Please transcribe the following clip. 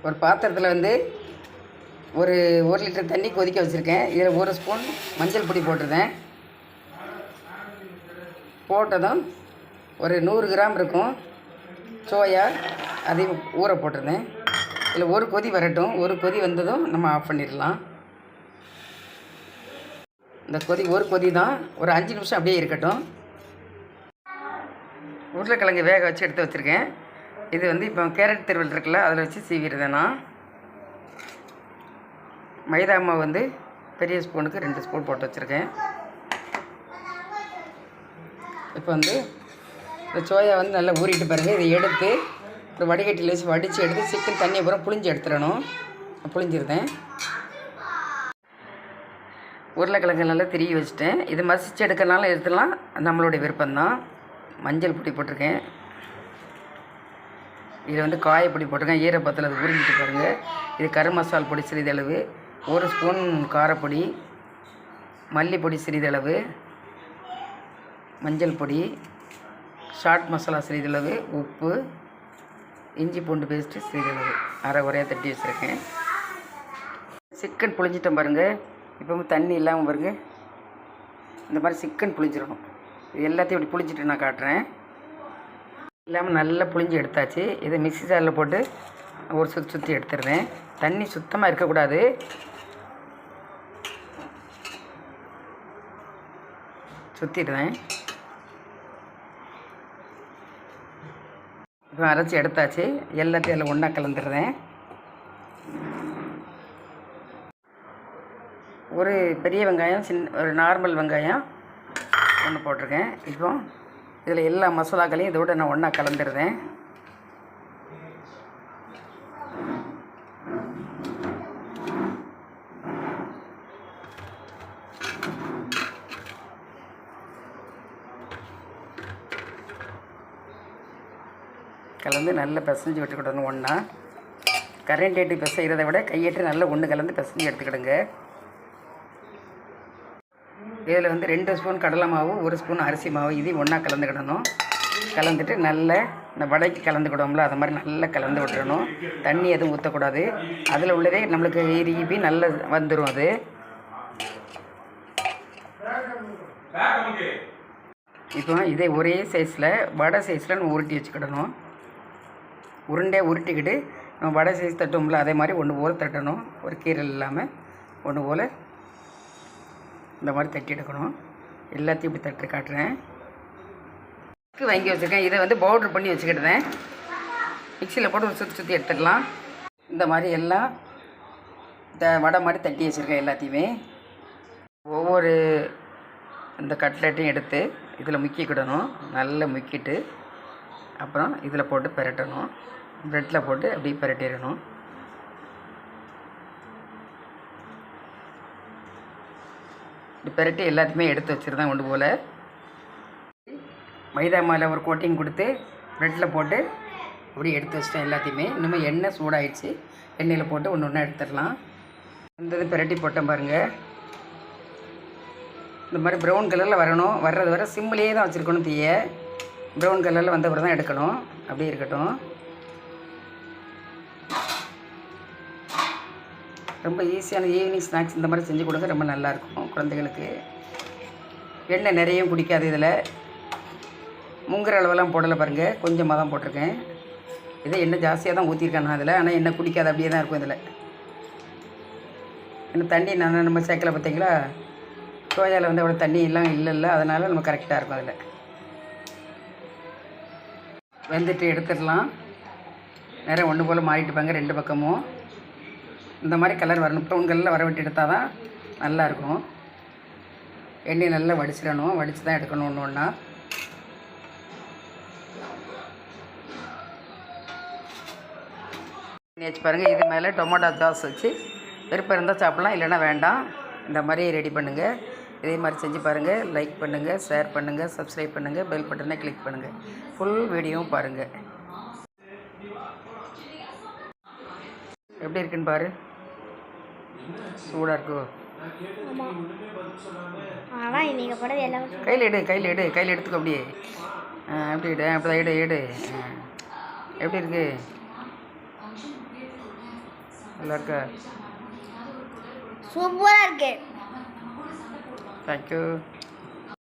ஒரு பாத்திரத்தில் வந்து ஒரு 1 லிட்டர் தண்ணி கொதிக்க வச்சுருக்கேன். இதில் 1 ஸ்பூன் மஞ்சள் பொடி போட்டிருந்தேன். போட்டதும் ஒரு 100 கிராம் இருக்கும் சோயா, அதையும் ஊற போட்டிருந்தேன். இதில் ஒரு கொதி வரட்டும். ஒரு கொதி வந்ததும் நம்ம ஆஃப் பண்ணிடலாம். இந்த ஒரு கொதி தான், ஒரு 5 நிமிஷம் அப்படியே இருக்கட்டும். உருளைக்கிழங்கு வேக வச்சு எடுத்து வச்சுருக்கேன். இது வந்து இப்போ கேரட் திருவல் இருக்குல்ல, அதில் வச்சு சீவிடுறேன் நான். மைதா மாவு வந்து பெரிய ஸ்பூனுக்கு 2 ஸ்பூன் போட்டு வச்சுருக்கேன். இப்போ வந்து இந்த சோயா வந்து நல்லா ஊறிட்டு பாருங்கள். இதை எடுத்து ஒரு வடிகட்டியில் வச்சு வடித்து எடுத்து சிக்கன் தண்ணியை பூரா புளிஞ்சு எடுத்துடணும். புளிஞ்சிருந்தேன். உருளைக்கிழங்கு நல்லா திருவி வச்சுட்டேன். இது மசிச்சு எடுக்கிறனால எடுத்துடலாம், நம்மளுடைய விருப்பம்தான். மஞ்சள் பொடி போட்டிருக்கேன். இதில் வந்து காயப்பொடி போட்டிருக்கேன். ஈரப்பத்தில் அது உறிஞ்சிட்டு பாருங்கள். இது கரும் மசால் பொடி சிறிதளவு, 1 ஸ்பூன் காரப்பொடி, மல்லிப்பொடி சிறிதளவு, மஞ்சள் பொடி, சாட் மசாலா சிறிதளவு, உப்பு, இஞ்சி பூண்டு பேஸ்ட்டு சிறிதளவு, அரை குறையாக தட்டி வச்சுருக்கேன். சிக்கன் புளிஞ்சிட்டேன் பாருங்கள். இப்போ தண்ணி இல்லாமல் பாருங்கள். இந்த மாதிரி சிக்கன் புளிஞ்சிடணும். இது எல்லாத்தையும் இப்படி புளிஞ்சிட்டு நான் காட்டுறேன். இல்லாமல் நல்லா புளிஞ்சு எடுத்தாச்சு. இதை மிக்ஸி ஜாரில் போட்டு ஒரு சுற்றி எடுத்துடுறேன். தண்ணி சுத்தமாக இருக்கக்கூடாது. சுற்றிடுவேன். இப்போ அரைச்சி எடுத்தாச்சு. எல்லாத்தையும் அதில் ஒன்றா கலந்துடுறேன். ஒரு பெரிய வெங்காயம், ஒரு நார்மல் வெங்காயம் ஒன்று போட்டிருக்கேன். இப்போ இதில் எல்லா மசாலாக்களையும் இதோட நான் ஒன்றா கலந்துடுறேன். கலந்து நல்லா பிசைஞ்சு விட்டுக்கிடணும் ஒன்றா. கரண்ட் ஏற்றி பிசைகிறத விட கையேற்றி நல்லா ஒன்று கலந்து பிசைஞ்சு எடுத்துக்கிடுங்க. இதில் வந்து 2 ஸ்பூன் கடலை மாவு, 1 ஸ்பூன் அரிசி மாவு, இதையும் ஒன்றா கலந்துக்கிடணும். கலந்துட்டு நல்லா இந்த வடைக்கு கலந்துக்கிடுவோம்ல, அது மாதிரி நல்லா கலந்து விட்டுறணும். தண்ணி எதுவும் ஊற்றக்கூடாது. அதில் உள்ளதே நம்மளுக்கு இறுகி நல்லா வந்துடும். அது இப்போ இதே ஒரே சைஸில் வடை சைஸில் நம்ம உருட்டி வச்சுக்கிடணும். உருண்டையாக உருட்டிக்கிட்டு நம்ம வடை சைஸ் தட்டோம்ல, அதே மாதிரி ஒன்று போல் தட்டணும். ஒரு கீரல் இல்லாமல் ஒன்று போல் இந்த மாதிரி தட்டி எடுக்கணும். எல்லாத்தையும் இப்படி தட்டு காட்டுறேன். வாங்கி வச்சுருக்கேன். இதை வந்து பவுடர் பண்ணி வச்சுக்கிட்டேன். மிக்சியில் போட்டு ஒரு சுற்றி எடுத்துடலாம். இந்த மாதிரி எல்லாம் வடை மாதிரி தட்டி வச்சுருக்கேன். எல்லாத்தையுமே ஒவ்வொரு இந்த கட்லெட்டையும் எடுத்து இதில் முக்கிக்கிடணும். நல்லா முக்கிட்டு அப்புறம் இதில் போட்டு பிரட்டணும். ப்ரெட்டில் போட்டு அப்படியே பிரட்டிடணும். இப்படி பிரட்டி எல்லாத்தையுமே எடுத்து வச்சுருந்தேன். ஒன்று போல் மைதா மாவில் ஒரு கோட்டிங் கொடுத்து ப்ரெட்டில் போட்டு அப்படி எடுத்து வச்சிட்டேன் எல்லாத்தையுமே. இன்னுமே எண்ணெய் சூடாகிடுச்சு. எண்ணெயில் போட்டு ஒன்று ஒன்றா எடுத்துடலாம். இந்த இது பிரட்டி போட்டேன் பாருங்கள். இந்த மாதிரி ப்ரௌன் கலரில் வரணும். வர்றது வர சிம்மிலேயே தான் வச்சுருக்கணும். தீயை ப்ரௌன் கலரில் வந்த பிறகு தான் எடுக்கணும். அப்படியே இருக்கட்டும். ரொம்ப ஈஸியான ஈவினிங் ஸ்நாக்ஸ் இந்த மாதிரி செஞ்சு கொடுக்க ரொம்ப நல்லாயிருக்கும் குழந்தைகளுக்கு. எண்ணெய் நிறைய குடிக்காது. இதில் முங்குற அளவெல்லாம் போடலை பாருங்கள். கொஞ்சமாக தான் போட்டிருக்கேன். இதை எண்ணெய் ஜாஸ்தியாக தான் ஊற்றிருக்கேன் நான் அதில். ஆனால் எண்ணெய் குடிக்காது, அப்படியே தான் இருக்கும் இதில். இன்னும் தண்ணி நம்ம சேர்க்கலை பார்த்தீங்களா. சோயாவில் வந்து அவ்வளோ தண்ணி எல்லாம் இல்லைல்ல, அதனால் நம்ம கரெக்டாக இருக்கும். அதில் வெந்துட்டு எடுத்துடலாம். நேரம் ஒன்று போல் மாறிட்டுப்பாங்க 2 பக்கமும். இந்த மாதிரி கலர் வரணும். ப்ரௌன் கலரில் வர விட்டு எடுத்தால் தான் நல்லாயிருக்கும். எண்ணெய் நல்லா வடிச்சிடணும். வடித்து தான் எடுக்கணும் ஒன்று ஒன்றா. வச்சு பாருங்கள். இது மேலே டொமேட்டோ சாஸ் வச்சு விருப்பம் இருந்தால் சாப்பிட்லாம், இல்லைன்னா வேண்டாம். இந்த மாதிரி ரெடி பண்ணுங்கள். இதே மாதிரி செஞ்சு பாருங்கள். லைக் பண்ணுங்கள், ஷேர் பண்ணுங்கள், சப்ஸ்கிரைப் பண்ணுங்கள், பெல் பட்டனை கிளிக் பண்ணுங்கள். ஃபுல் வீடியோவும் பாருங்கள். எப்படி இருக்குன்னு பாரு. சூடாக இருக்கோ? கையில் எடு, கையில் எடுத்துக்கோ. அப்படியே எப்படி எடு, அப்படி எடு. எப்படி இருக்கு? நல்லா இருக்கா? சூப்பராக இருக்கு. தேங்க்யூ.